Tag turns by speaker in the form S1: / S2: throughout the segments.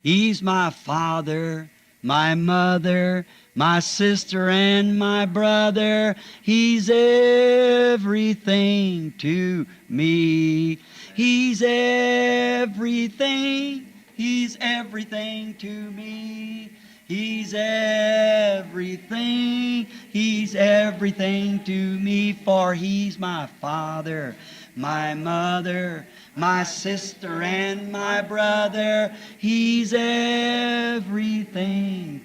S1: He's my father, my mother, my sister and my brother. He's everything to me. He's everything. He's everything to me. He's everything. He's everything to me. For He's my father, my mother, my sister and my brother. He's everything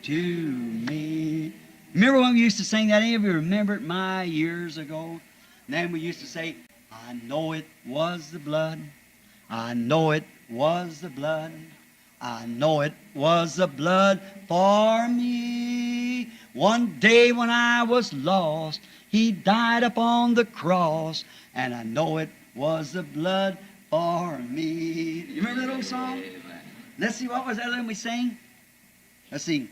S1: to me. Remember when we used to sing that? Any of you remember it years ago? And then we used to say, I know it was the blood. I know it was the blood. I know it was the blood for me. One day when I was lost, He died upon the cross, and I know it was the blood for me. You remember that old song? Let's see, what was that one we sang? Let's see.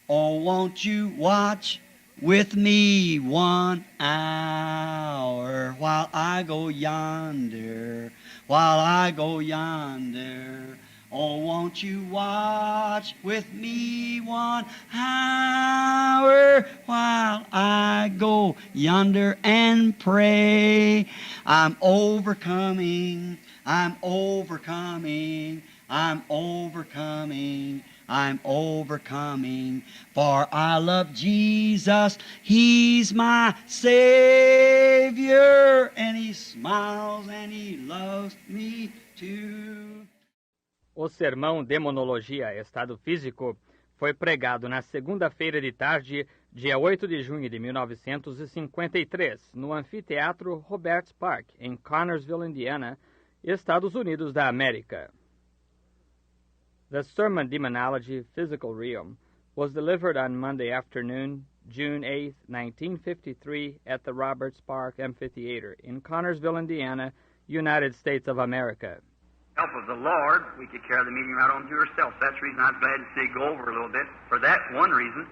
S1: Oh, won't you watch with me 1 hour while I go yonder, while I go yonder. Oh, won't you watch with me 1 hour while I go yonder and pray? I'm overcoming, I'm overcoming, I'm overcoming, I'm overcoming, for I love Jesus, He's my Savior, and He smiles and He loves me too.
S2: O sermão Demonologia, Estado Físico, foi pregado na segunda-feira de tarde, dia 8 de junho de 1953, no Anfiteatro Roberts Park, em Connersville, Indiana, Estados Unidos da América. The sermon Demonology, Physical Realm was delivered on Monday afternoon, June 8, 1953, at the Roberts Park Amphitheater in Connersville, Indiana, United States of America.
S3: Help of the Lord, we could carry the meeting right on to ourselves. That's the reason I was glad to see it go over a little bit. For that one reason,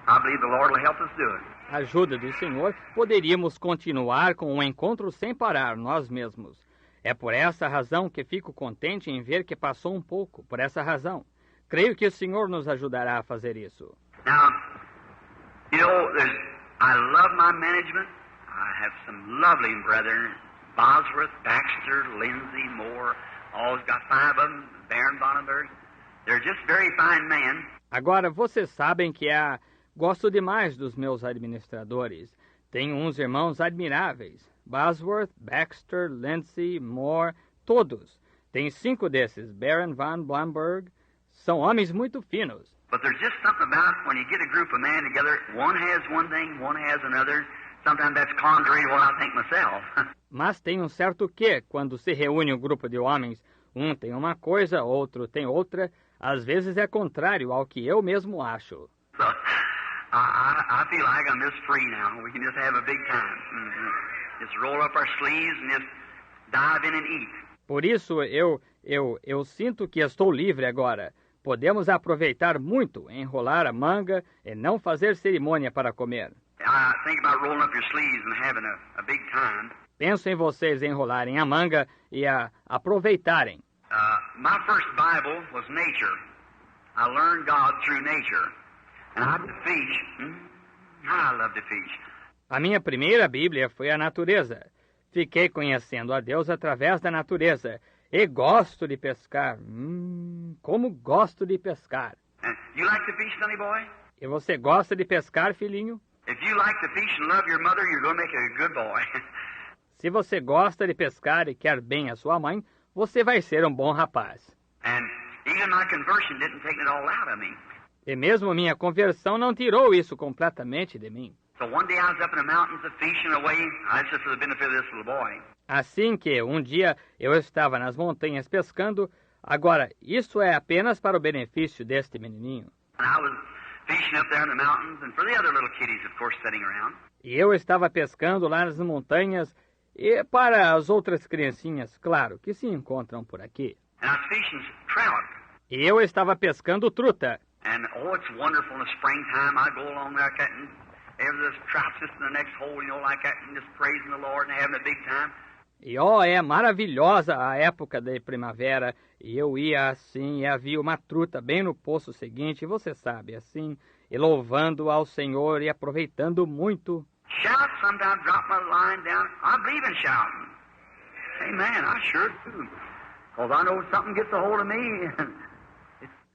S3: I believe the Lord will help us do it.
S2: Ajuda do Senhor, poderíamos continuar com o encontro sem parar, nós mesmos. É por essa razão que fico contente em ver que passou um pouco. Por essa razão, creio que o Senhor nos ajudará a fazer isso.
S3: Now, you know, I love my management. I have some lovely brethren, Bosworth, Baxter, Lindsay, Moore. Always got 5 of them, Baron Bonnenberg. They're just very fine men.
S2: Agora, vocês sabem que gosto demais dos meus administradores. Tenho uns irmãos admiráveis. Bosworth, Baxter, Lindsay, Moore, todos. Tem 5 desses, Baron von Blomberg. São homens muito finos.
S3: But there's just something about when you get a group of men together, one has one thing, one has another. Sometimes that's contrary to what I think myself.
S2: Mas tem um certo quê quando se reúne um grupo de homens. Um tem uma coisa, outro tem outra. Às vezes é contrário ao que eu mesmo acho.
S3: So, I feel like I'm just free now. We can just have a big time. Just roll up our sleeves and just dive in and eat.
S2: Por isso, eu sinto que estou livre agora. Podemos aproveitar muito, enrolar a manga e não fazer cerimônia para comer.
S3: I think about rolling up your sleeves and having a big time.
S2: Penso em vocês enrolarem a manga e aproveitarem.
S3: My first Bible was nature. I learned God through nature. And I love to fish. I love to fish.
S2: A minha primeira Bíblia foi a natureza. Fiquei conhecendo a Deus através da natureza. E gosto de pescar. Como gosto de pescar.
S3: And you like to fish, sonny boy?
S2: E você gosta de pescar, filhinho?
S3: If you like to fish and love your mother, you're going to make a good boy.
S2: Se você gosta de pescar e quer bem a sua mãe, você vai ser um bom rapaz.
S3: And even my conversion didn't take it all out of me.
S2: E mesmo minha conversão não tirou isso completamente de mim.
S3: So one day I was up in the mountains fishing away. That's just for the benefit of this little boy.
S2: Assim que um dia eu estava nas montanhas pescando, agora isso é apenas para o benefício deste menininho.
S3: And I was fishing up there in the mountains and for the other little kiddies, of course, sitting around.
S2: E eu estava pescando lá nas montanhas e para as outras criancinhas, claro, que se encontram por aqui.
S3: And I was fishing trout.
S2: E eu estava pescando truta.
S3: And, oh, it's wonderful in the springtime. I go along there cutting, there's trout just in the next hole, like that, and just praising the Lord and having a big time.
S2: E é maravilhosa a época da primavera, e eu ia assim, e havia uma truta bem no poço seguinte, você sabe, assim, e louvando ao Senhor e aproveitando muito.
S3: Shout, sometimes drop my line down. I believe in shouting. Amen, I sure do. Because I know something gets a hold of me.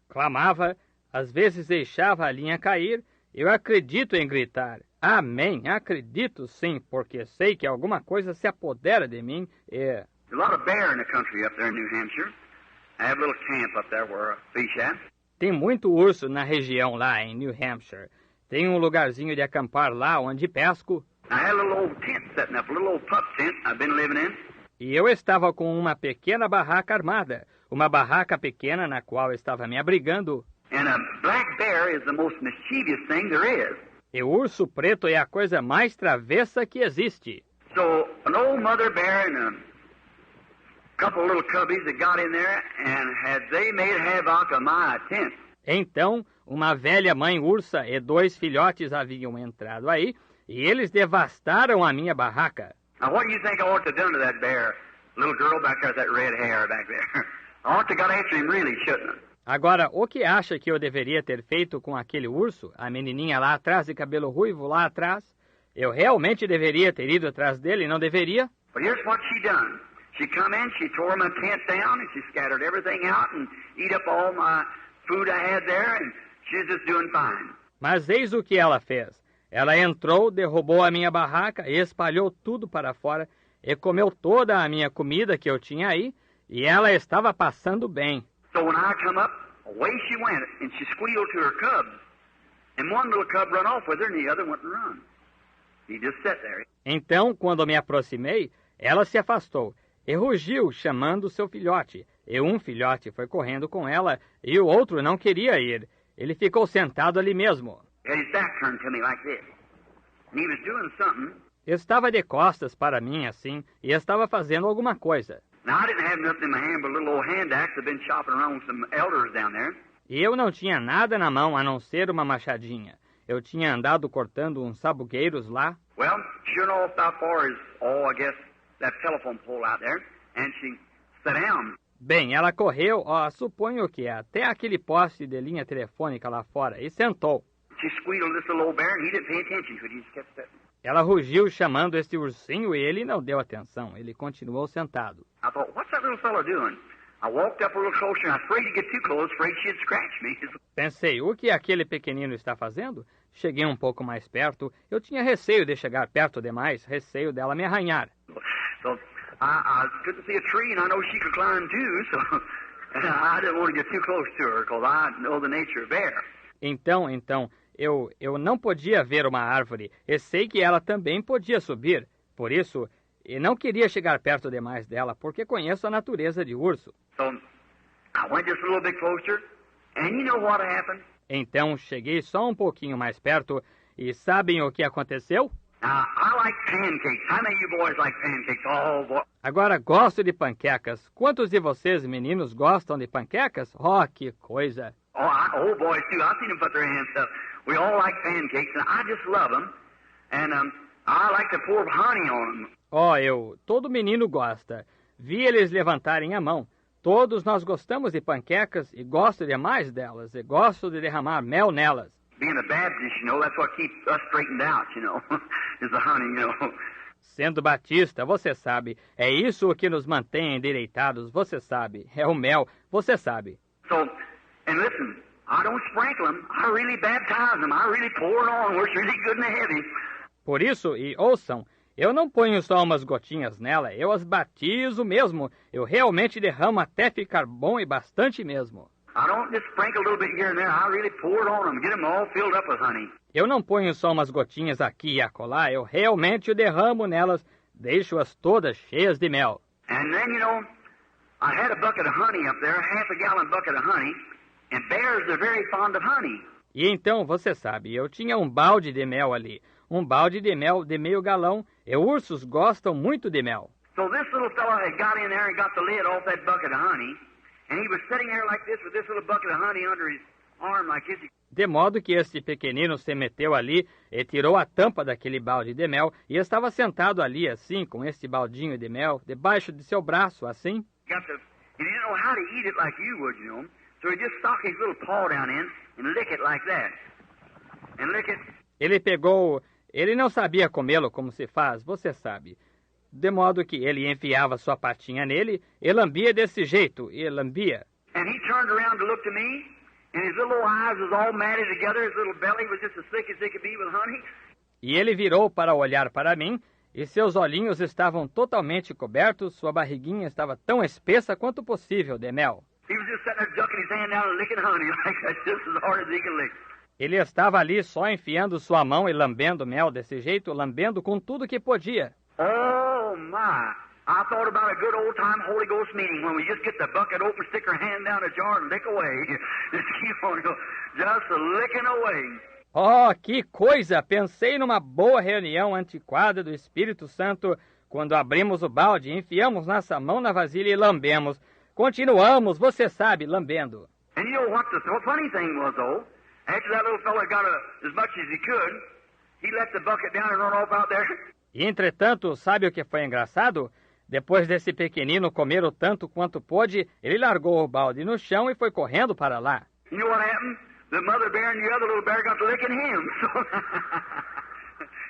S2: Clamava, às vezes deixava a linha cair, eu acredito em gritar. Amém, acredito sim, porque sei que alguma coisa se apodera de mim e...
S3: There's a lot of bear in the country up there in New Hampshire. I have a little camp up there where I fish at.
S2: Tem muito urso na região lá em New Hampshire. Tem um lugarzinho de acampar lá onde pesco.
S3: I had a little old tent setting up, a little old pup tent I've been living in.
S2: E eu estava com uma pequena barraca armada, uma barraca pequena na qual estava me abrigando.
S3: And a black bear is the most mischievous thing there is.
S2: E o urso preto é a coisa mais travessa que existe.
S3: So an old mother bear and a couple of little cubbies that got in there and they made havoc of my tent.
S2: Então, uma velha mãe ursa e 2 filhotes haviam entrado aí, e eles devastaram a minha barraca.
S3: Now, what do you think I ought to have done to that bear? Little girl back there with that red hair back there. I ought to got after him really, shouldn't I?
S2: Agora, o que acha que eu deveria ter feito com aquele urso? A menininha lá atrás de cabelo ruivo lá atrás? Eu realmente deveria ter ido atrás dele, não deveria?
S3: But here's what she done. She come in, she tore my tent down, and she scattered everything out and eat up all my food I had there, and she's just doing fine.
S2: Mas eis o que ela fez. Ela entrou, derrubou a minha barraca, espalhou tudo para fora e comeu toda a minha comida que eu tinha aí, e ela estava passando bem.
S3: So when I come up, away she went, and she squealed to her cubs. And one little cub run off with her, and the other wouldn't run. He just sat there.
S2: Então, quando me aproximei, ela se afastou e rugiu, chamando seu filhote. E um filhote foi correndo com ela, e o outro não queria ir. Ele ficou sentado ali mesmo.
S3: He had his back turned to me like this. And he was doing something.
S2: Estava de costas para mim, assim, e estava fazendo alguma coisa.
S3: Now, I didn't have nothing in my hand but a little old hand axe I've been chopping around with some elders down there.
S2: E eu não tinha nada na mão a não ser uma machadinha. Eu tinha andado cortando uns sabugueiros lá.
S3: Well, sure enough, about far as, I guess, that telephone pole out there. And she sat down.
S2: Bem, ela correu, suponho que até aquele poste de linha telefônica lá fora, e sentou.
S3: She squealed this little old bear, and he didn't pay attention to it. He just kept sitting.
S2: Ela rugiu chamando este ursinho e ele não deu atenção. Ele continuou sentado.
S3: I thought, what's that little fella doing? I walked up a little closer, and I was afraid to get too close, afraid she'd scratch me.
S2: Pensei, o que aquele pequenino está fazendo? Cheguei um pouco mais perto. Eu tinha receio de chegar perto demais, receio dela me arranhar.
S3: So I couldn't see a tree, and I know she could climb too, so I didn't want to get too close to her, because I know the nature of bear.
S2: Então, eu não podia ver uma árvore, e sei que ela também podia subir. Por isso, eu não queria chegar perto demais dela, porque conheço a natureza de urso.
S3: So I went just a little bit closer, and you know what happened?
S2: Então, cheguei só um pouquinho mais perto, e sabem o que aconteceu?
S3: Now, I like pancakes. How many of you boys like pancakes? Oh, boy.
S2: Agora, gosto de panquecas. Quantos de vocês, meninos, gostam de panquecas? Oh, que coisa!
S3: Oh, boys, too. I've seen them put their hands up. We all like pancakes, and I just love them. And I like to pour honey on them.
S2: Todo menino gosta. Vi eles levantarem a mão. Todos nós gostamos de panquecas e gosto demais delas. E gosto de derramar mel nelas.
S3: Being a Baptist, you know, that's what keeps us straightened out, you know, is the honey, you know.
S2: Sendo batista, você sabe, é isso o que nos mantém endireitados, você sabe. É o mel, você sabe.
S3: So, and listen, I don't sprinkle them. I really baptize them. I really pour it on where it's really good and heavy.
S2: Por isso, e ouçam, eu não ponho só umas gotinhas nela, eu as batizo mesmo. Eu realmente derramo até ficar bom e bastante mesmo.
S3: I don't just sprinkle a little bit here and there. I really pour it on them, get them all filled up with honey.
S2: Eu não ponho só umas gotinhas aqui e acolá, eu realmente derramo nelas, deixo-as todas cheias de mel.
S3: And then, you know, I had a bucket of honey up there, half a gallon bucket of honey, and bears are very fond of honey.
S2: E então, você sabe, eu tinha um balde de mel ali, um balde de mel de meio galão, e ursos gostam muito de mel.
S3: So this little fellow had got in there and got the lid off that bucket of honey, and he was sitting there like this with this little bucket of honey under his arm like this.
S2: De modo que este pequenino se meteu ali e tirou a tampa daquele balde de mel e estava sentado ali assim, com este baldinho de mel, debaixo de seu braço, assim.
S3: Got the, and he didn't know how to eat it like you would, you know. So he just stuck his little paw down in and lick it like that. And lick it.
S2: Ele não sabia comê-lo como se faz, você sabe. De modo que ele enfiava sua patinha nele e lambia desse jeito, e lambia.
S3: And he turned around to look to me, and his little eyes was all matted together. His little belly was just as thick as they could be with honey.
S2: E ele virou para olhar para mim, e seus olhinhos estavam totalmente cobertos, sua barriguinha estava tão espessa quanto possível de mel.
S3: He was just sitting there ducking his hand down and licking honey like that, just as hard as he could lick.
S2: Ele estava ali só enfiando sua mão e lambendo mel desse jeito, lambendo com tudo que podia.
S3: Oh, my. I thought about a good old-time Holy Ghost meeting when we just get the bucket open, stick our hand down the jar and lick away. Just keep on, just licking away.
S2: Oh, que coisa! Pensei numa boa reunião antiquada do Espírito Santo, quando abrimos o balde, enfiamos nossa mão na vasilha e lambemos. Continuamos, você sabe, lambendo.
S3: And you know what the funny thing was, though? After that little fella got as much as he could, he let the bucket down and run off out there.
S2: E, entretanto, sabe o que foi engraçado? Depois desse pequenino comer o tanto quanto pôde, ele largou o balde no chão e foi correndo para lá.
S3: You know what happened? The mother bear and the other little bear got to licking him. So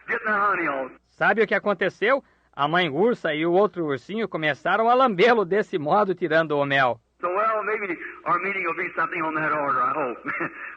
S3: getting the honey off.
S2: Sabe o que aconteceu? A mãe ursa e o outro ursinho começaram a lambê-lo desse modo, tirando o mel.
S3: So, well, maybe our meeting will be something on that order, I hope.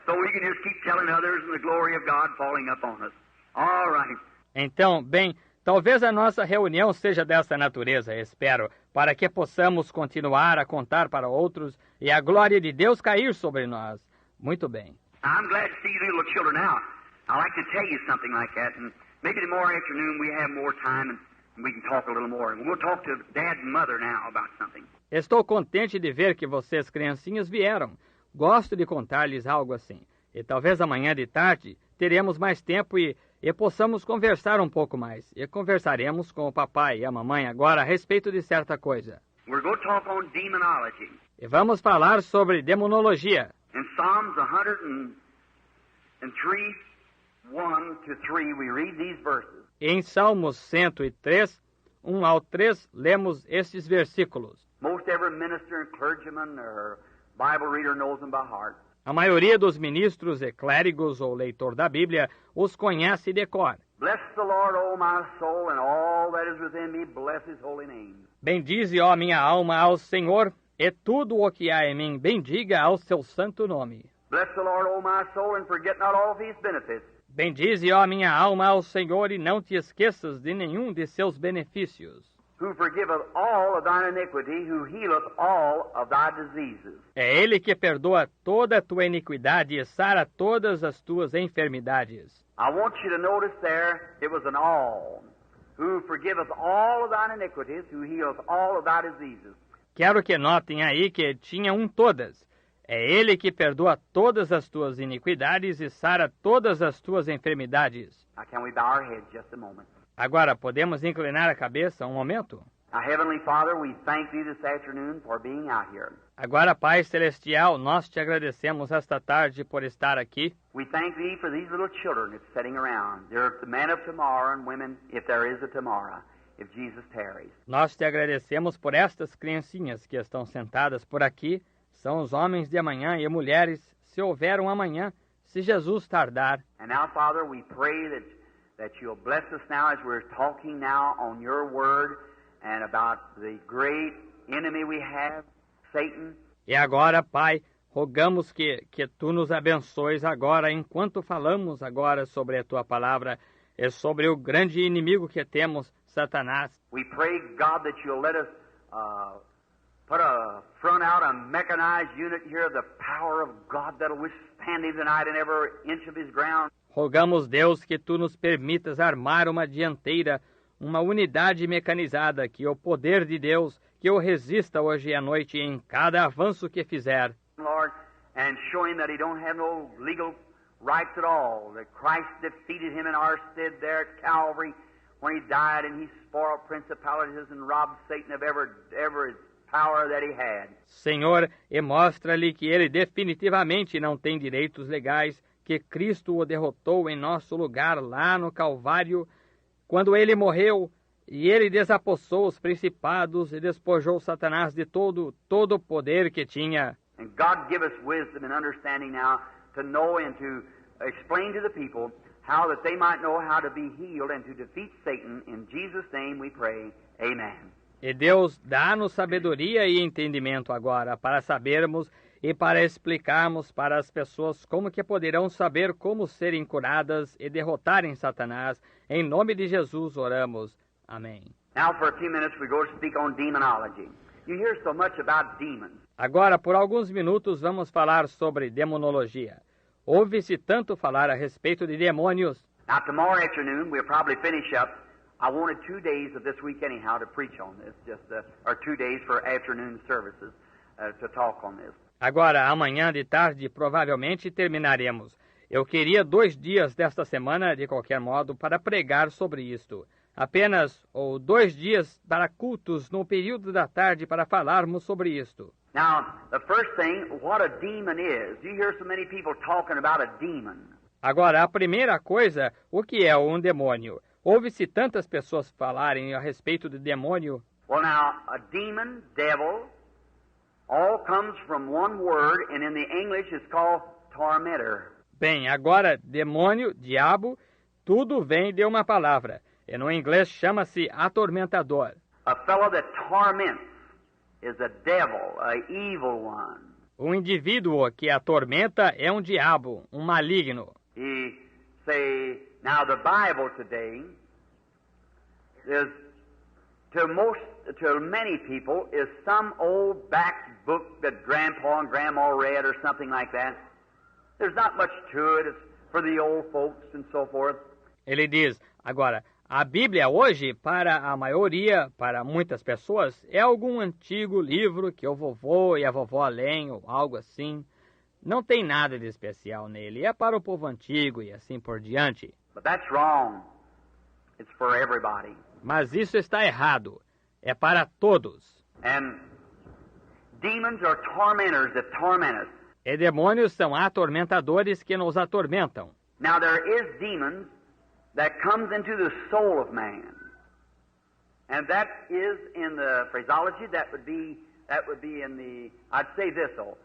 S3: So we can just keep telling others and the glory of God falling upon us. All right.
S2: Então, bem, talvez a nossa reunião seja dessa natureza, espero, para que possamos continuar a contar para outros e a glória de Deus cair sobre nós. Muito bem.
S3: I'm glad to see you little children now. I'd like to tell you something like that, and maybe tomorrow afternoon we have more time and we can talk a little more. And we'll talk to Dad and Mother now about something.
S2: Estou contente de ver que vocês, criancinhas, vieram. Gosto de contar-lhes algo assim. E talvez amanhã de tarde teremos mais tempo e possamos conversar um pouco mais. E conversaremos com o papai e a mamãe agora a respeito de certa coisa.
S3: We're going to talk on demonology.
S2: E vamos falar sobre demonologia.
S3: In Psalms 103, 1-3, we read these verses.
S2: Em Salmos 103, 1 ao 3, lemos estes versículos.
S3: Most every minister and clergyman or Bible reader knows them by heart.
S2: A maioria dos ministros e clérigos ou leitor da Bíblia os conhece de cor.
S3: Bless the Lord, O my soul, and all that is within me, bless his holy name.
S2: Bendize, ó minha alma, ao Senhor, e tudo o que há em mim, bendiga ao seu santo nome.
S3: Bless the Lord, O my soul, and forget not all of his benefits.
S2: Bendize, ó minha alma, ao Senhor, e não te esqueças de nenhum de seus benefícios.
S3: Who forgiveth all of thine iniquity, who healeth all of thy diseases.
S2: É Ele que perdoa toda a tua iniquidade e sara todas as tuas enfermidades.
S3: I want you to notice there, it was an all. Who forgiveth all of thine iniquities, who healeth all of thy diseases.
S2: Quero que notem aí que tinha um todas. É Ele que perdoa todas as tuas iniquidades e sara todas as tuas enfermidades.
S3: Now can we bow our heads just a moment?
S2: Agora, podemos inclinar a cabeça um momento?
S3: Now, Heavenly Father, we thank Thee this afternoon for being out here.
S2: Agora, Pai Celestial, nós te agradecemos esta tarde por estar aqui.
S3: We thank Thee for these little children that's sitting around. They're the men of tomorrow and women, if there is a tomorrow, if Jesus tarries.
S2: Nós te agradecemos por estas criancinhas que estão sentadas por aqui. São os homens de amanhã e mulheres, se houver um amanhã, se Jesus tardar.
S3: And now, Father, we pray that You'll bless us now as we're talking now on Your Word and about the great enemy we have, Satan.
S2: E agora, Pai, rogamos que Tu nos abençoes agora, enquanto falamos agora sobre a Tua Palavra e sobre o grande inimigo que temos, Satanás.
S3: We pray, God, that You'll let us put a front out, a mechanized unit here of the power of God that'll withstand Him tonight in every inch of His ground.
S2: Rogamos, Deus, que Tu nos permitas armar uma dianteira, uma unidade mecanizada, que o poder de Deus, que o resista hoje à noite em cada avanço que fizer.
S3: Lord, and show Him that He don't have no legal rights at all, that Christ defeated Him in our stead there at Calvary when He died and He spoiled principalities and robbed Satan of every power that he had.
S2: Senhor, e mostra-lhe que ele definitivamente não tem direitos legais, que Cristo o derrotou em nosso lugar lá no Calvário, quando ele morreu, e ele desapossou os principados e despojou Satanás de todo o poder que tinha.
S3: And God give us wisdom and understanding now to know and to explain to the people how that they might know how to be healed and to defeat Satan. In Jesus' name we pray. Amen.
S2: E Deus dá-nos sabedoria e entendimento agora para sabermos e para explicarmos para as pessoas como que poderão saber como serem curadas e derrotarem Satanás. Em nome de Jesus oramos. Amém.
S3: Now for a few minutes we go to speak on demonology. You hear so much about demons.
S2: Agora, por alguns minutos, vamos falar sobre demonologia. Ouve-se tanto falar a respeito de demônios.
S3: Now tomorrow afternoon we'll probably finish up. I wanted 2 days of this week anyhow to preach on this, or 2 days for afternoon services to talk on this.
S2: Agora, amanhã de tarde, provavelmente terminaremos. Eu queria 2 dias desta semana, de qualquer modo, para pregar sobre isto. Apenas, ou 2 dias para cultos no período da tarde para falarmos sobre isto.
S3: Now, the first thing, what a demon is. You hear so many people talking about a demon.
S2: Agora, a primeira coisa, o que é um demônio? Ouve-se tantas pessoas falarem a respeito do demônio.
S3: Well, now, a demon, devil, all comes from one word, and in the English it's called tormentor.
S2: Bem, agora, demônio, diabo, tudo vem de uma palavra. E no inglês chama-se atormentador.
S3: A fellow that torments is a devil, a evil one.
S2: Um indivíduo que atormenta é um diabo, um maligno.
S3: He say, now the Bible today is to many people is some old back book that Grandpa and Grandma read or something like that. There's not much to it. It's for the old folks and so forth.
S2: Ele diz, agora, a Bíblia hoje, para a maioria, para muitas pessoas, é algum antigo livro que o vovô e a vovó leem ou algo assim. Não tem nada de especial nele, é para o povo antigo e assim por diante.
S3: But that's wrong. It's for everybody.
S2: Mas isso está errado. É para todos.
S3: And demons are tormentors that torment us.
S2: E demônios são atormentadores que nos atormentam.
S3: Now there is demons that comes into the soul of man. And that is in the phraseology, that would be in the, I'd say this though,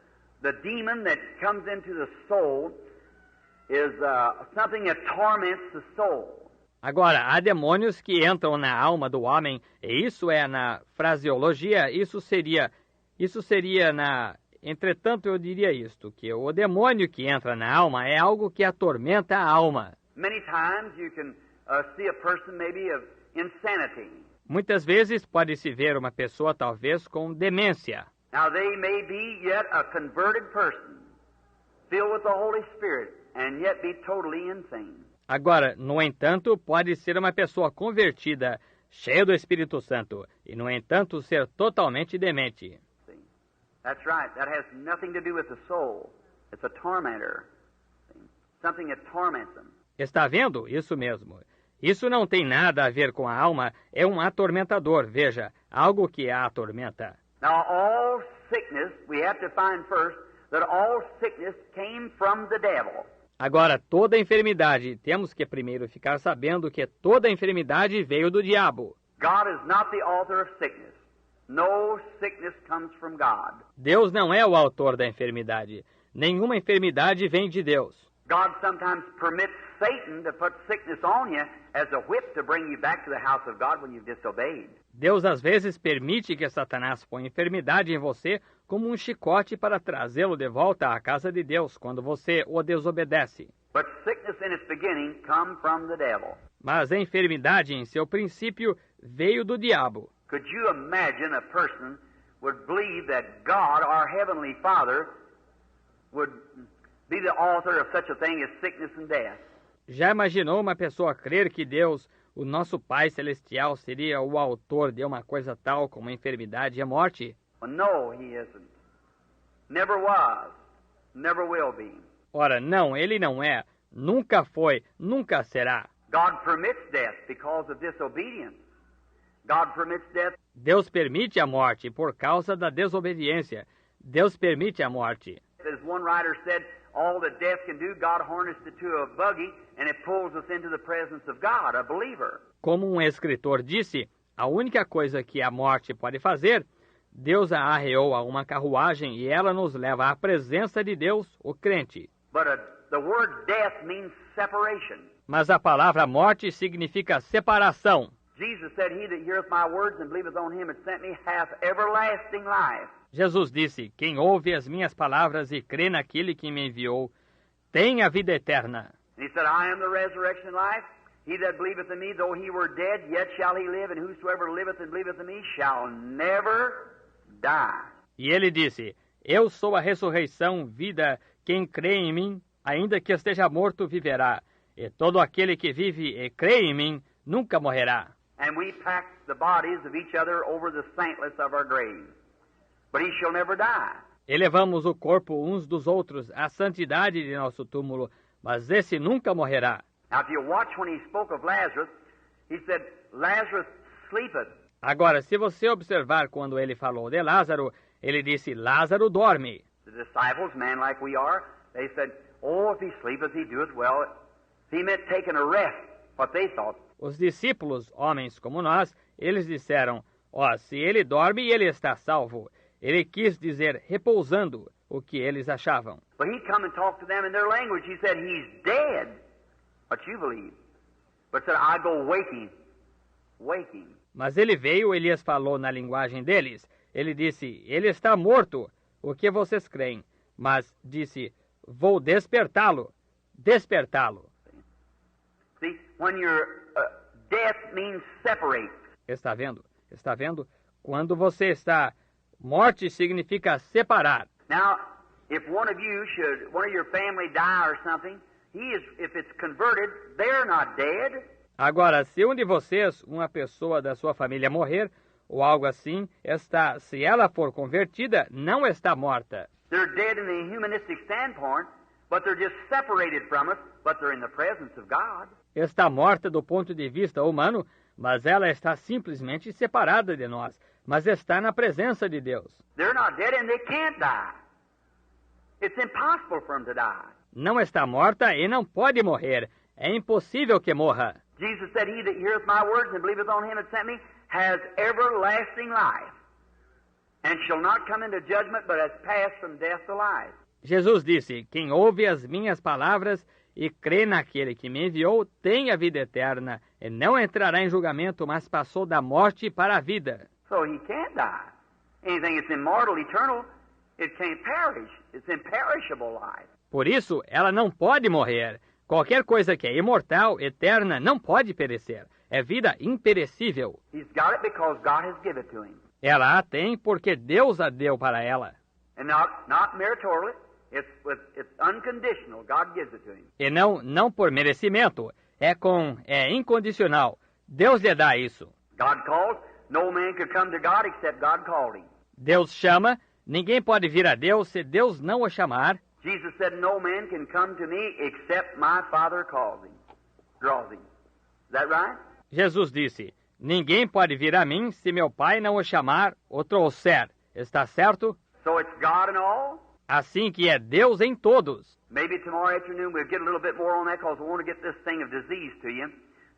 S3: the demon that comes into the soul is something that torments the soul.
S2: Agora, há demônios que entram na alma do homem, e isso é na fraseologia, isso seria na... Entretanto, eu diria isto, que o demônio que entra na alma é algo que atormenta a alma.
S3: Many times you can see a person maybe of insanity.
S2: Muitas vezes pode-se ver uma pessoa talvez com demência.
S3: Now they may be yet a converted person, filled with the Holy Spirit, and yet be totally insane.
S2: Agora, no entanto, pode ser uma pessoa convertida, cheia do Espírito Santo, e no entanto ser totalmente demente.
S3: See? That's right. That has nothing to do with the soul. It's a tormentor. See? Something that torments them.
S2: Está vendo? Isso mesmo. Isso não tem nada a ver com a alma, é um atormentador, veja, algo que a atormenta.
S3: Now all sickness, we have to find first that all sickness came from the devil.
S2: Agora, toda enfermidade, temos que primeiro ficar sabendo que toda enfermidade veio do diabo.
S3: God is not the author of sickness. No sickness comes from God.
S2: Deus não é o autor da enfermidade. Nenhuma enfermidade vem de Deus.
S3: God sometimes permits Satan to put sickness on you as a whip to bring you back to the house of God when you've disobeyed.
S2: Deus às vezes permite que Satanás ponha enfermidade em você como um chicote para trazê-lo de volta à casa de Deus quando você o desobedece.
S3: But sickness in its beginning come from the devil.
S2: Mas a enfermidade em seu princípio veio do diabo.
S3: Could you imagine a person would believe that God, our Heavenly Father, would be the author of such a thing as sickness and death?
S2: Já imaginou uma pessoa crer que Deus, o nosso Pai Celestial, seria o autor de uma coisa tal como a enfermidade e a morte?
S3: Well, no, He isn't. Never was. Never will be.
S2: Ora, não, ele não é, nunca foi, nunca será.
S3: God permits death because of disobedience. God permits death.
S2: Deus permite a morte por causa da desobediência. Deus permite a morte.
S3: As one writer said, all that death can do, God harnessed it to a buggy and it pulls us into the presence of God, a believer.
S2: Como um escritor disse, a única coisa que a morte pode fazer, Deus a arreou a uma carruagem e ela nos leva à presença de Deus, o crente.
S3: But the word death means separation.
S2: Mas a palavra morte significa separação.
S3: Jesus said, he that heareth my words and believeth on him that sent me hath everlasting life.
S2: Jesus disse, quem ouve as minhas palavras e crê naquele que me enviou, tem a vida eterna.
S3: And he said, I am the resurrection and life. He that believeth in me, though he were dead, yet shall he live, and whosoever liveth and believeth in me shall never die.
S2: E ele disse, eu sou a ressurreição, vida, quem crê em mim, ainda que esteja morto, viverá. E todo aquele que vive e crê em mim, nunca morrerá.
S3: And we pack the bodies of each other over the saintless of our graves. But he shall never die.
S2: E levamos o corpo uns dos outros à santidade de nosso túmulo, mas esse nunca morrerá.
S3: Now, if you watch when he spoke of Lazarus, he said, Lazarus sleepeth.
S2: Agora, se você observar quando ele falou de Lázaro, ele disse, Lázaro dorme.
S3: The disciples, man like we are, they said, oh, if he sleepeth, he doeth well. He meant taking a rest, what they thought.
S2: Os discípulos, homens como nós, eles disseram, se ele dorme, ele está salvo. Ele quis dizer repousando, o que eles achavam.
S3: But he come and talked to them in their language. He said, he's dead. What you believe. But said, I go waking. Waking.
S2: Mas ele veio, Elias falou na linguagem deles. Ele disse, ele está morto, o que vocês creem? Mas disse, vou despertá-lo, despertá-lo.
S3: See, when you're, death means separate.
S2: Está vendo? Está vendo? Quando você está... Morte significa separar.
S3: Now, if one of your family die or something, if it's converted, they're not dead.
S2: Agora, se um de vocês, uma pessoa da sua família morrer, ou algo assim, se ela for convertida, não está morta.
S3: They're dead in the humanistic standpoint, but they're just separated from us, but they're in the presence of God.
S2: Está morta do ponto de vista humano, mas ela está simplesmente separada de nós, mas está na presença de Deus.
S3: They're not dead and they can't die. It's impossible for them to die.
S2: Não está morta e não pode morrer. É impossível que morra.
S3: Jesus said, he that heareth my words and believeth on him that sent me has everlasting life, and shall not come into judgment, but has passed from death to life.
S2: Jesus disse, quem ouve as minhas palavras e crê naquele que me enviou, tem a vida eterna, e não entrará em julgamento, mas passou da morte para a vida.
S3: So he can't die. Anything that's immortal, eternal, it can't perish. It's imperishable life.
S2: Por isso, ela não pode morrer. Qualquer coisa que é imortal, eterna, não pode perecer. É vida imperecível.
S3: He's got it because God has given it to him.
S2: Ela a tem porque Deus a deu para ela.
S3: And not meritorially. It's unconditional. God gives it to him.
S2: E não por merecimento. É incondicional. Deus lhe dá isso.
S3: God calls. No man could come to God except God called him.
S2: Deus chama. Ninguém pode vir a Deus se Deus não o chamar.
S3: Jesus said, no man can come to me except my Father calls him, draws him. Is that right?
S2: Jesus disse, ninguém pode vir a mim se meu Pai não o chamar ou trouxer. Está certo?
S3: So it's God in all?
S2: Assim que é Deus em todos.
S3: Maybe tomorrow afternoon we'll get a little bit more on that because we want to get this thing of disease to you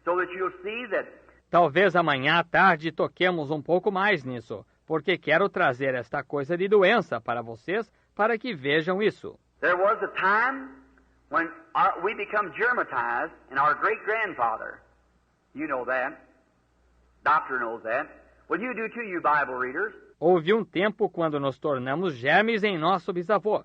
S3: so that you'll see that.
S2: Talvez amanhã à tarde toquemos um pouco mais nisso, porque quero trazer esta coisa de doença para vocês, para que vejam isso.
S3: There was a time when we become germatized, and our great-grandfather, you know that, doctor knows that. Well, you do too, you Bible readers.
S2: Houve um tempo quando nos tornamos germes em nosso bisavô.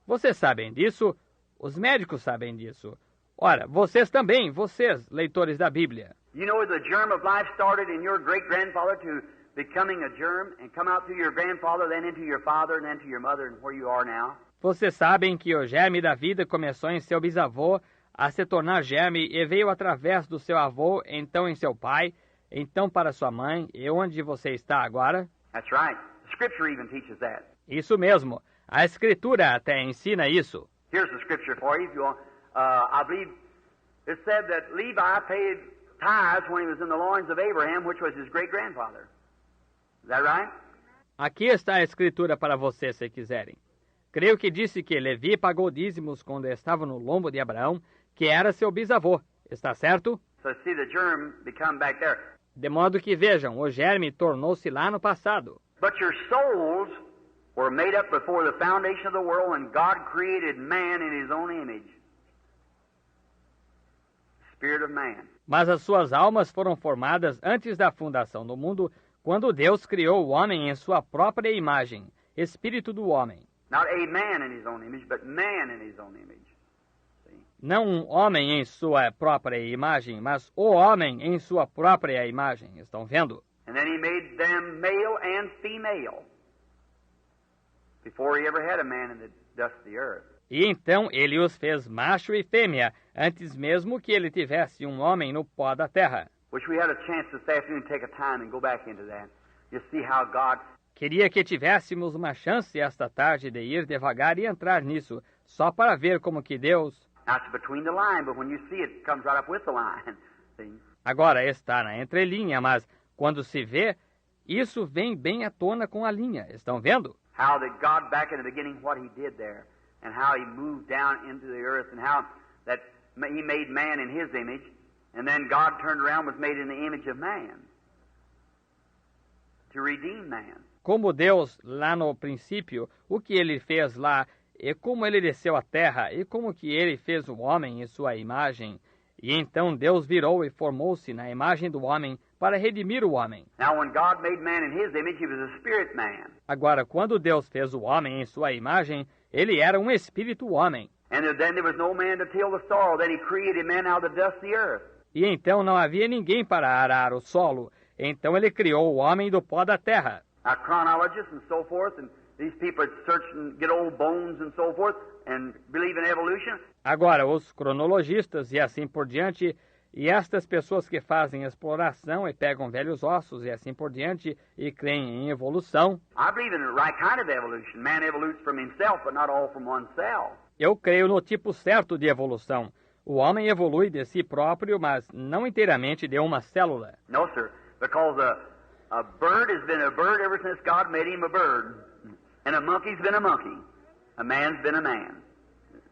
S2: Vocês sabem disso, os médicos sabem disso. Ora, vocês também, vocês, leitores da Bíblia.
S3: You know the germ of life started in your great-grandfather to becoming a germ and come out through your grandfather, then into your father, and then to your mother, and where you are now.
S2: Vocês sabem que o germe da vida começou em seu bisavô a se tornar germe e veio através do seu avô, então em seu pai, então para sua mãe, e onde você está agora?
S3: That's right. The Scripture even teaches that.
S2: Isso mesmo. A Escritura até ensina isso.
S3: Here's the Scripture for you if you want. I believe it said that Levi paid tithes when he was in the loins of Abraham, which was his great-grandfather. Is that right?
S2: Aqui está a escritura para vocês, se quiserem. Creio que disse que Levi pagou dízimos quando estava no lombo de Abraão, que era seu bisavô. Está certo?
S3: So see the germ become back there.
S2: De modo que vejam, o germe tornou-se lá no passado.
S3: But your souls were made up before the foundation of the world when God created man in his own image. Spirit of man.
S2: Mas as suas almas foram formadas antes da fundação do mundo, quando Deus criou o homem em sua própria imagem, espírito do homem.
S3: Not a man in his own image, but man in his own image. See?
S2: Não um homem em sua própria imagem, mas o homem em sua própria imagem. Estão vendo?
S3: And then he made them male and female before he ever had a man in the dust of the earth.
S2: E então ele os fez macho e fêmea, antes mesmo que ele tivesse um homem no pó da terra.
S3: Wish we had a chance this afternoon to take a time and go back into that. You see how God...
S2: Queria que tivéssemos uma chance esta tarde de ir devagar e entrar nisso, só para ver como que Deus...
S3: Now it's between the line, but when you see it, it comes right up with the line. See?
S2: Agora está na entrelinha, mas quando se vê, isso vem bem à tona com a linha. Estão vendo?
S3: How that God, back in the beginning, what he did there, and how he moved down into the earth, and how that he made man in his image, and then God turned around and was made in the image of man to redeem man.
S2: Como Deus, lá no princípio, o que ele fez lá, e como ele desceu à terra, e como que ele fez o homem em sua imagem. E então Deus virou e formou-se na imagem do homem para redimir o homem.
S3: Now when God made man in his image, he was a spirit man.
S2: Agora, quando Deus fez o homem em sua imagem, ele era um espírito homem.
S3: And then there was no man to till the soil. Then he created man out of the dust of the earth.
S2: E então não havia ninguém para arar o solo. Então ele criou o homem do pó da terra.
S3: Now chronologists and so forth, and these people that search and get old bones and so forth, and believe in evolution.
S2: Agora, os cronologistas e assim por diante, e estas pessoas que fazem exploração e pegam velhos ossos e assim por diante, e creem em evolução.
S3: I believe in the right kind of evolution. Man evolutes from himself, but not all from oneself.
S2: Eu creio no tipo certo de evolução. O homem evolui de si próprio, mas não inteiramente de uma célula.
S3: No, sir, because a bird has been a bird ever since God made him a bird. And a monkey's been a monkey. A man's been a man.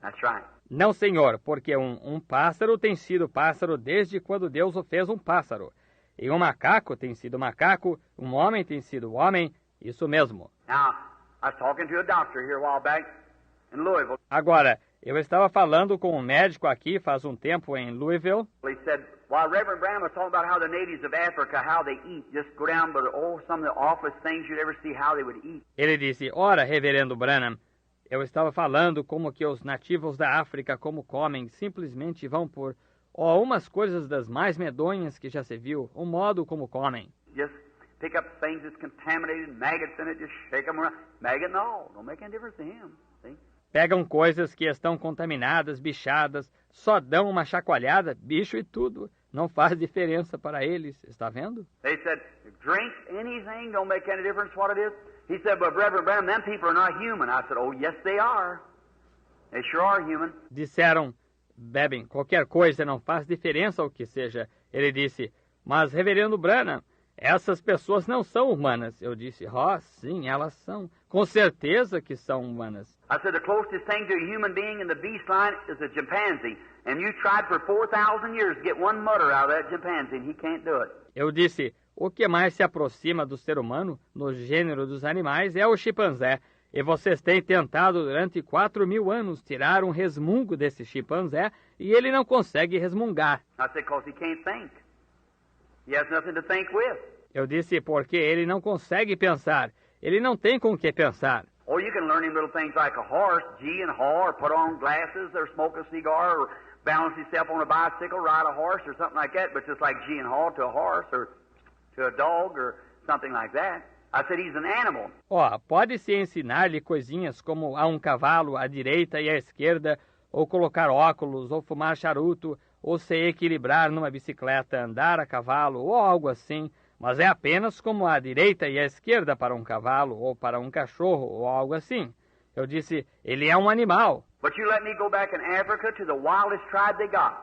S3: That's right.
S2: Não, senhor, porque um pássaro tem sido pássaro desde quando Deus o fez um pássaro. E um macaco tem sido macaco, um homem tem sido homem, isso mesmo.
S3: Now, I was talking to a doctor here a while back in Louisville.
S2: Agora, eu estava falando com um médico aqui faz um tempo em Louisville.
S3: He said, while Reverend Branham was talking about how the natives of Africa, how they eat, just go down to some of the awfulest things you'd ever see how they would eat.
S2: Ele disse, ora, reverendo Branham, eu estava falando como que os nativos da África como comem, simplesmente vão por umas coisas das mais medonhas que já se viu, o modo como comem.
S3: Just pick up things that's contaminated, maggots in it, just shake them around. Maggot and all, don't make any difference to him. See?
S2: Pegam coisas que estão contaminadas, bichadas, só dão uma chacoalhada, bicho e tudo. Não faz diferença para eles, está vendo?
S3: They said, drink anything, don't make any difference what it is. He said, but Reverend Branham, them people are not human. I said, oh, yes, they are. They sure are human.
S2: Disseram, bebem qualquer coisa, não faz diferença o que seja. Ele disse, mas reverendo Branham, essas pessoas não são humanas. Eu disse, sim, elas são. Com certeza que são humanas.
S3: I said, the closest thing to a human being in the beast line is a chimpanzee. And you tried for 4,000 years to get one mutter out of that chimpanzee, and he can't do it.
S2: Eu disse, o que mais se aproxima do ser humano, no gênero dos animais, é o chimpanzé. E vocês têm tentado durante 4.000 anos tirar um resmungo desse chimpanzé, e ele não consegue resmungar.
S3: I said, because he can't think. He has nothing to think with.
S2: Eu disse, porque ele não consegue pensar. Ele não tem com o que pensar.
S3: Oh, you can learn him little things like a horse, gee and haw, or put on glasses, or smoke a cigar, or balance himself on a bicycle, ride a horse, or something like that, but just like gee and haw to a horse, or to a dog, or something like that. I said he's an animal.
S2: Pode-se ensinar-lhe coisinhas como a um cavalo à direita e à esquerda, ou colocar óculos, ou fumar charuto, ou se equilibrar numa bicicleta, andar a cavalo, ou algo assim, mas é apenas como a direita e a esquerda para um cavalo, ou para um cachorro, ou algo assim. Eu disse, ele é um animal.
S3: But you let me go back in Africa to the wildest tribe they got.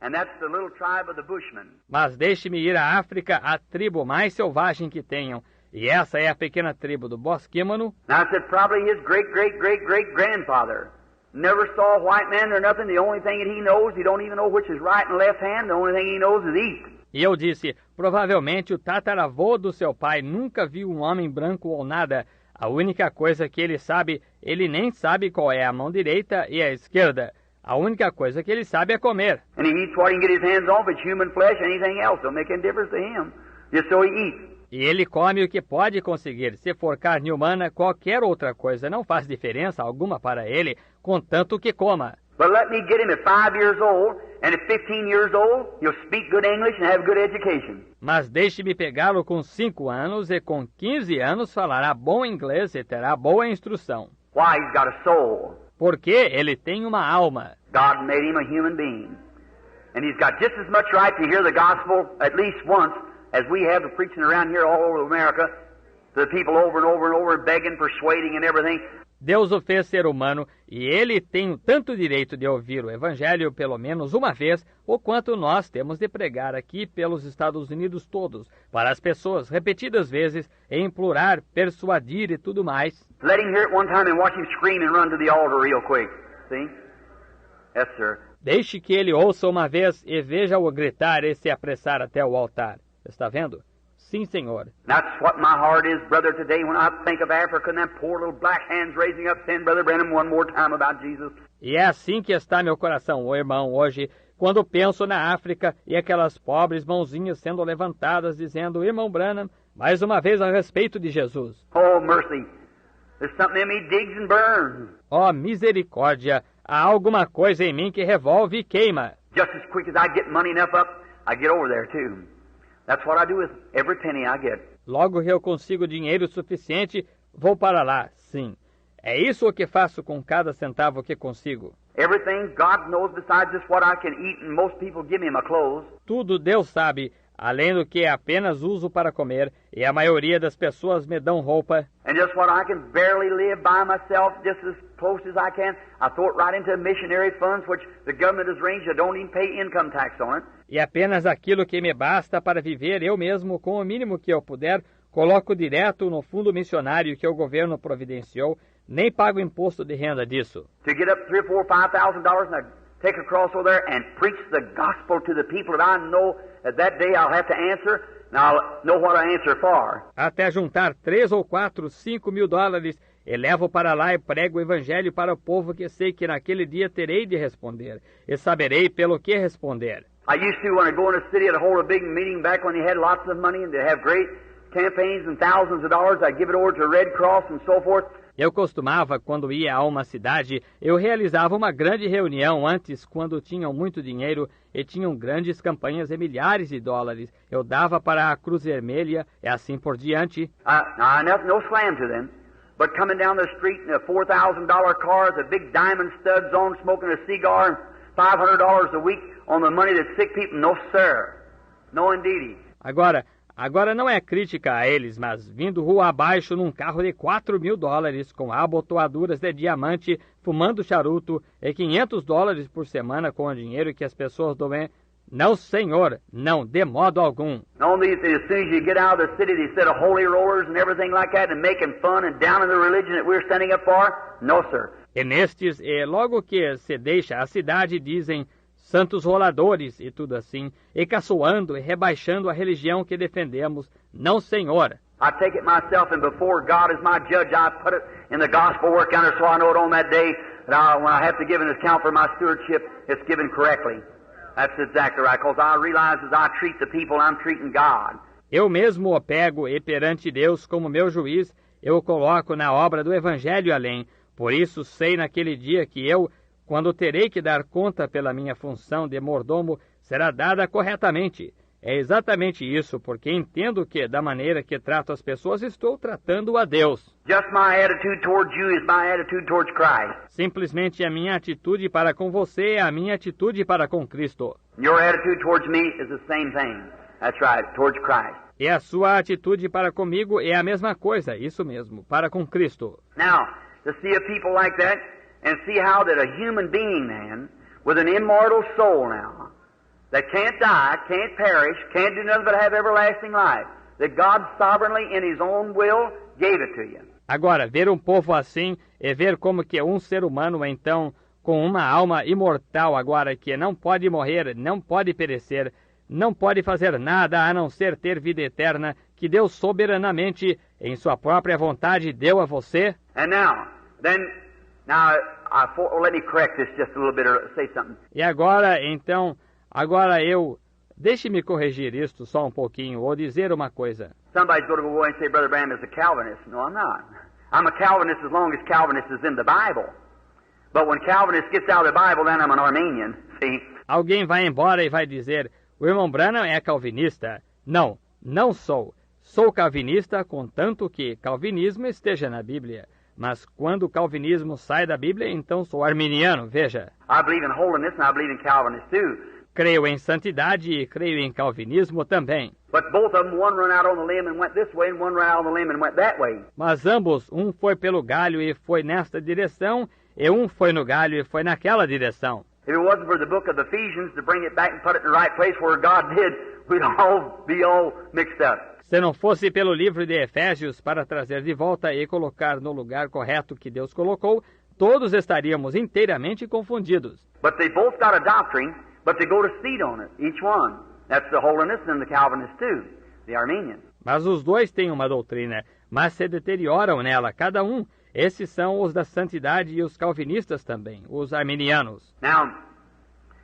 S3: and that's the little tribe of the Bushmen.
S2: Mas deixe-me ir à África, a tribo mais selvagem que tenham. E essa é a pequena tribo do Bosquímano.
S3: Now I said probably his great-great-great-great-grandfather never saw a white man or nothing. The only thing that he knows, he don't even know which is right and left hand. The only thing he knows is eat.
S2: E eu disse, provavelmente o tataravô do seu pai nunca viu um homem branco ou nada. A única coisa que ele sabe, ele nem sabe qual é a mão direita e a esquerda. A única coisa que ele sabe é comer.
S3: And he eats what he can get his hands on, if it's human flesh, anything else don't make any difference to him. Just so he eats.
S2: E ele come o que pode conseguir. Se for carne humana, qualquer outra coisa não faz diferença alguma para ele, contanto que coma.
S3: But let me get him at 5 years old, and at 15 years old, he'll speak good English and have good education.
S2: Mas deixe-me pegá-lo com 5 anos e com 15 anos falará bom inglês e terá boa instrução.
S3: Why? He's got a soul.
S2: Porque ele tem uma alma.
S3: God made him a human being. And he's got just as much right to hear the gospel at least once as we have the preaching around here all over America to the people over and over and over, begging, persuading and everything.
S2: Deus o fez ser humano e ele tem tanto direito de ouvir o Evangelho pelo menos uma vez, o quanto nós temos de pregar aqui pelos Estados Unidos todos, para as pessoas repetidas vezes, e implorar, persuadir e tudo mais.
S3: Let him hear it one time and watch him scream and run to the altar real quick. See? Yes, sir.
S2: Deixe que ele ouça uma vez e veja-o gritar e se apressar até o altar. Está vendo? Sim, Senhor.
S3: That's what my heart is, brother, today when I think of Africa and them poor little black hands raising up saying, Brother Branham, one more time about Jesus.
S2: E é assim que está meu coração, ô irmão, hoje, quando penso na África e aquelas pobres mãozinhas sendo levantadas dizendo, Irmão Branham, mais uma vez a respeito de Jesus.
S3: Oh, mercy. There's something in me digs and burns.
S2: Ó misericórdia, há alguma coisa em mim que revolve e queima.
S3: Just as quick as I get money enough up, I get over there too. That's what I do with every penny I get.
S2: Logo que eu consigo dinheiro suficiente, vou para lá, sim. É isso o que faço com cada centavo que consigo.
S3: Everything God knows besides just what I can eat, and most people give me my clothes.
S2: Tudo Deus sabe, além do que apenas uso para comer, e a maioria das pessoas me dão roupa.
S3: And just what I can barely live by myself, just as close as I can, I throw it right into missionary funds, which the government has arranged. I don't even pay income tax on it.
S2: E apenas aquilo que me basta para viver eu mesmo, com o mínimo que eu puder, coloco direto no fundo missionário que o governo providenciou, nem pago imposto de renda disso.
S3: To get up $3,000, $4,000, $5,000 and I take a cross over there and preach the gospel to the people that I know that day I'll have to answer, and I'll know what I answer for.
S2: Até juntar 3 ou 4, 5 mil dólares, e levo para lá e prego o evangelho para o povo que sei que naquele dia terei de responder, e saberei pelo que responder.
S3: I used to, when I go in a city, I'd hold a big meeting back when they had lots of money and they'd have great campaigns and thousands of dollars. I'd give it over to Red Cross and so forth.
S2: Eu costumava, quando ia a uma cidade, eu realizava uma grande reunião antes, quando tinham muito dinheiro e tinham grandes campanhas e milhares de dólares. Eu dava para a Cruz Vermelha e assim por diante.
S3: No slam to them, but coming down the street in a $4,000 car with big diamond studs on, smoking a cigar, and $500 a week on the money that sick people, no sir, no indeedy.
S2: Agora não é crítica a eles, mas vindo rua abaixo num carro de $4.000 com abotoaduras de diamante, fumando charuto e $500 por semana com o dinheiro que as pessoas doem. Não, senhor, não, de modo algum.
S3: Only as soon as you get out of the city, they said of holy rollers and everything like that and making fun and down in the religion that we're standing up for. No, sir.
S2: E nestes, logo que se deixa a cidade, dizem santos roladores e tudo assim, e caçoando e rebaixando a religião que defendemos. Não, senhor.
S3: I take it myself, and before God is my judge, I put it in the gospel work counter so I know it on that day that when I have to give an account for my stewardship, it's given correctly. That's exactly right, because I realize as I treat the people, I'm treating God.
S2: Eu mesmo o pego e perante Deus como meu juiz, eu o coloco na obra do Evangelho além. Por isso sei naquele dia que eu, quando terei que dar conta pela minha função de mordomo, será dada corretamente. É exatamente isso, porque entendo que, da maneira que trato as pessoas, estou tratando a Deus.
S3: Just my attitude towards you is my attitude towards Christ.
S2: Simplesmente a minha atitude para com você é a minha atitude para com Cristo.
S3: Your attitude towards me is the same thing. That's right, towards Christ.
S2: E a sua atitude para comigo é a mesma coisa, isso mesmo, para com Cristo.
S3: Now, to see a people like that, and see how that a human being, man, with an immortal soul now, that can't die, can't perish, can't do nothing but have everlasting life, that God sovereignly in His own will gave it to you.
S2: Agora, ver um povo assim é ver como que um ser humano, então, com uma alma imortal agora, que não pode morrer, não pode perecer, não pode fazer nada a não ser ter vida eterna, que Deus soberanamente, em sua própria vontade, deu a você.
S3: And let me correct this just a little bit or say something.
S2: E agora, então, deixe-me corrigir isto só um pouquinho, ou dizer uma coisa.
S3: Somebody's going to go away and say, Brother Branham is a Calvinist. No, I'm not. I'm a Calvinist as long as Calvinist is in the Bible. But when Calvinist gets out of the Bible, then I'm an Arminian. See?
S2: Alguém vai embora e vai dizer, o irmão Branham é calvinista. Não, não sou. Sou calvinista, contanto que calvinismo esteja na Bíblia. Mas quando o calvinismo sai da Bíblia, então sou arminiano, veja.
S3: I believe in holiness and I believe in Calvinist too.
S2: Creio em santidade e creio em calvinismo também.
S3: But both of them, one run out on the limb and went this way, and one ran out on the limb and went that way.
S2: Mas ambos, um foi pelo galho e foi nesta direção, e um foi no galho e foi naquela direção.
S3: If it wasn't for the book of Ephesians to bring it back and put it in the right place where God did, we'd all be all mixed up.
S2: Se não fosse pelo livro de Efésios para trazer de volta e colocar no lugar correto que Deus colocou, todos estaríamos inteiramente confundidos.
S3: But they both got a doctrine, but they go to seed on it, each one. That's the holiness and the Calvinist too, the Arminian.
S2: Mas os dois têm uma doutrina, mas se deterioram nela, cada um. Esses são os da santidade e os calvinistas também, os arminianos.
S3: Now,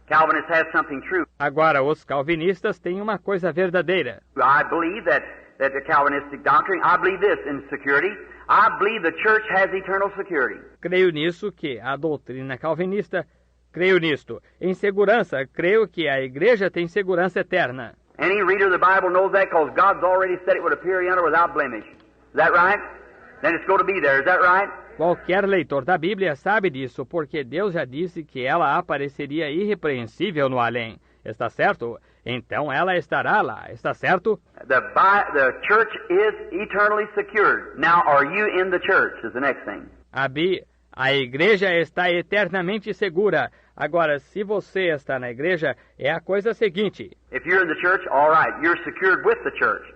S3: Calvinists have something true.
S2: Agora, os calvinistas têm uma coisa verdadeira.
S3: I believe that the Calvinistic doctrine, I believe this in security. I believe the church has eternal security.
S2: Creio nisso que a doutrina calvinista, creio nisto. Em segurança, creio que a igreja tem segurança eterna.
S3: Any reader of the Bible knows that because God's already said it would appear yonder without blemish. Is that right? Then it's going to be there. Is that right?
S2: Qualquer leitor da Bíblia sabe disso, porque Deus já disse que ela apareceria irrepreensível no além. Está certo? Então ela estará lá. Está certo?
S3: The church is eternally secured. Now, are you in the church? Is the next thing.
S2: A igreja está eternamente segura. Agora, se você está na igreja, é a coisa seguinte.
S3: If you're in the church, all right, you're secured with the church,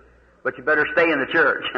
S3: but you better stay in the church.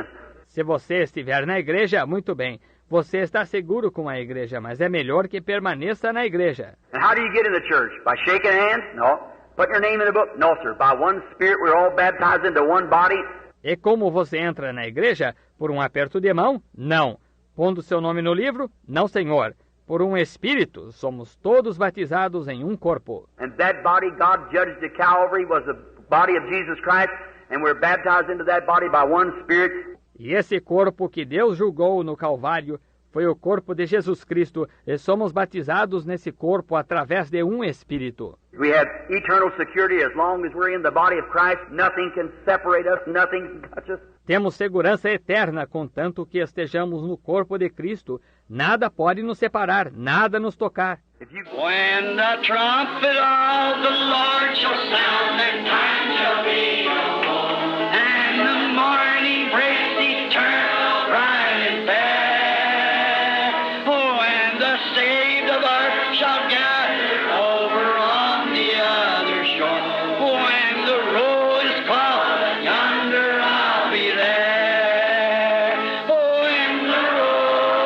S2: Se você estiver na igreja, muito bem. Você está seguro com a igreja, mas é melhor que permaneça na igreja.
S3: And how do you get in the church? By shaking hands? No. Put your name in the book? No, sir. By one Spirit, we're all baptized into one body.
S2: E como você entra na igreja? Por um aperto de mão? Não. Pondo seu nome no livro? Não, senhor. Por um Espírito, somos todos batizados em um corpo.
S3: And that body God judged at Calvary was the body of Jesus Christ, and we're baptized into that body by one Spirit.
S2: E esse corpo que Deus julgou no Calvário foi o corpo de Jesus Cristo, e somos batizados nesse corpo através de um Espírito.
S3: We have eternal security as long as we're in the body of Christ. Nothing can separate us, nothing can touch us.
S2: Temos segurança eterna, contanto que estejamos no corpo de Cristo. Nada pode nos separar, nada nos tocar.
S1: When the trumpet of the Lord shall sound, and time shall be no more, and the morning breaks eternal, bright and fair. Oh, and the saved of earth shall gather over on the other shore. When the roll is called, yonder I'll be there. Oh, when the roll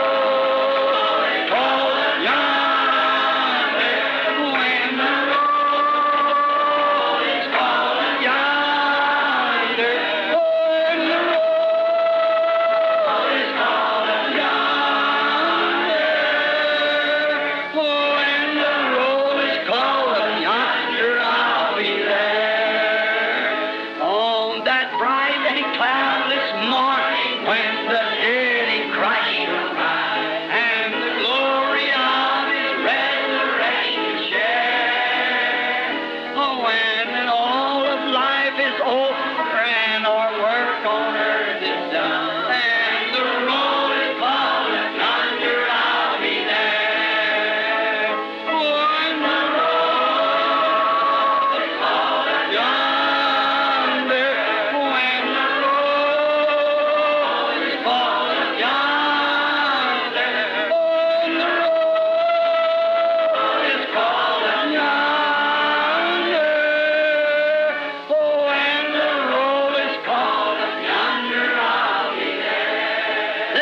S1: is called, yonder. When the roll is called, yonder.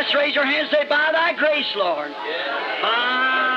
S1: Let's raise our hands and say, by thy grace, Lord. By